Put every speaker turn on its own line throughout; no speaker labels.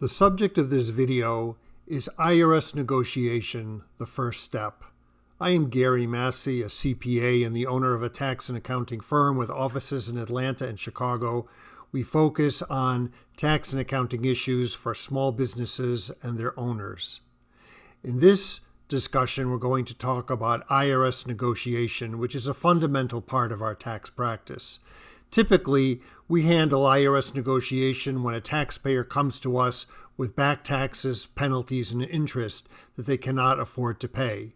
The subject of this video is IRS negotiation, the first step. I am Gary Massey, a CPA and the owner of a tax and accounting firm with offices in Atlanta and Chicago. We focus on tax and accounting issues for small businesses and their owners. In this discussion, we're going to talk about IRS negotiation, which is a fundamental part of our tax practice. Typically, we handle IRS negotiation when a taxpayer comes to us with back taxes, penalties, and interest that they cannot afford to pay.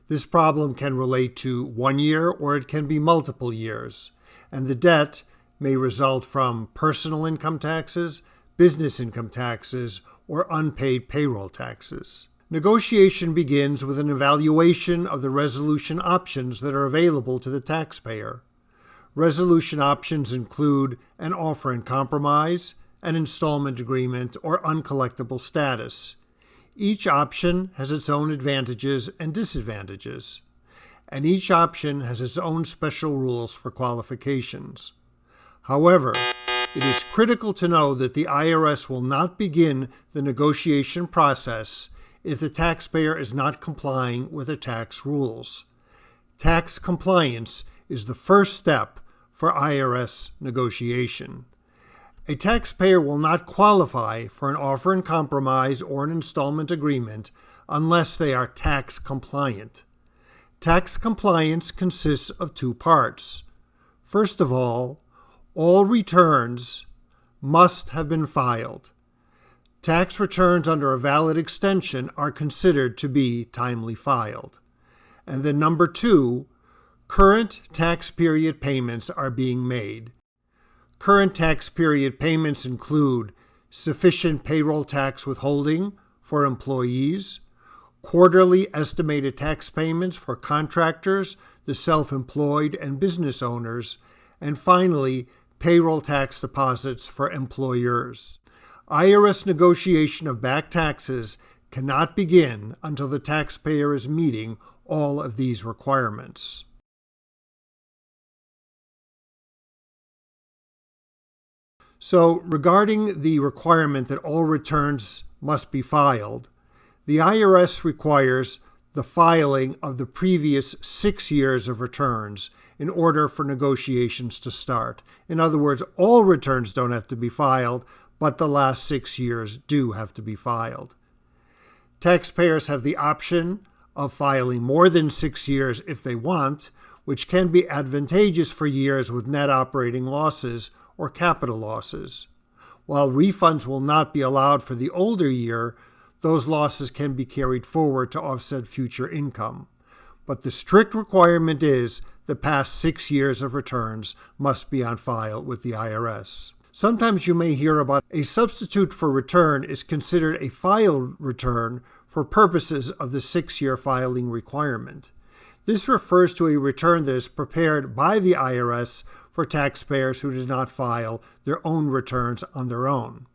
This problem can relate to 1 year or it can be multiple years, and the debt may result from personal income taxes, business income taxes, or unpaid payroll taxes. Negotiation begins with an evaluation of the resolution options that are available to the taxpayer. Resolution options include an offer in compromise, an installment agreement, or uncollectible status. Each option has its own advantages and disadvantages, and each option has its own special rules for qualifications. However, it is critical to know that the IRS will not begin the negotiation process if the taxpayer is not complying with the tax rules. Tax compliance is the first step for IRS negotiation. A taxpayer will not qualify for an offer in compromise or an installment agreement unless they are tax compliant. Tax compliance consists of two parts. First of all returns must have been filed. Tax returns under a valid extension are considered to be timely filed. And then number two, current tax period payments are being made. Current tax period payments include sufficient payroll tax withholding for employees, quarterly estimated tax payments for contractors, the self-employed, and business owners, and finally, payroll tax deposits for employers. IRS negotiation of back taxes cannot begin until the taxpayer is meeting all of these requirements. So, regarding the requirement that all returns must be filed, the IRS requires the filing of the previous 6 years of returns in order for negotiations to start. In other words, all returns don't have to be filed, but the last 6 years do have to be filed. Taxpayers have the option of filing more than 6 years if they want, which can be advantageous for years with net operating losses or capital losses. While refunds will not be allowed for the older year, those losses can be carried forward to offset future income. But the strict requirement is the past 6 years of returns must be on file with the IRS. Sometimes you may hear about a substitute for return is considered a filed return for purposes of the 6-year filing requirement. This refers to a return that is prepared by the IRS for taxpayers who did not file their own returns on their own.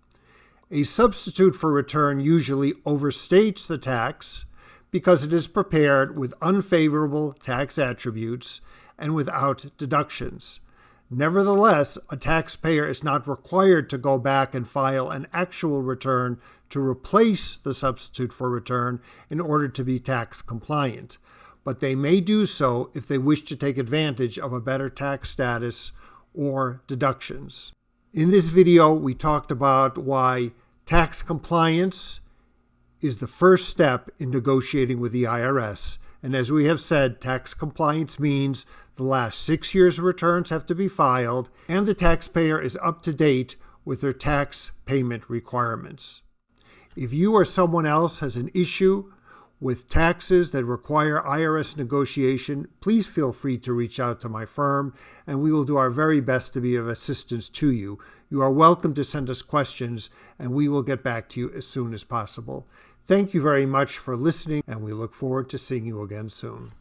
A substitute for return usually overstates the tax because it is prepared with unfavorable tax attributes and without deductions. Nevertheless, a taxpayer is not required to go back and file an actual return to replace the substitute for return in order to be tax compliant, but they may do so if they wish to take advantage of a better tax status or deductions. In this video, we talked about why tax compliance is the first step in negotiating with the IRS. And as we have said, tax compliance means the last 6 years' returns have to be filed and the taxpayer is up to date with their tax payment requirements. If you or someone else has an issue with taxes that require IRS negotiation, please feel free to reach out to my firm, and we will do our very best to be of assistance to you. You are welcome to send us questions, and we will get back to you as soon as possible. Thank you very much for listening, and we look forward to seeing you again soon.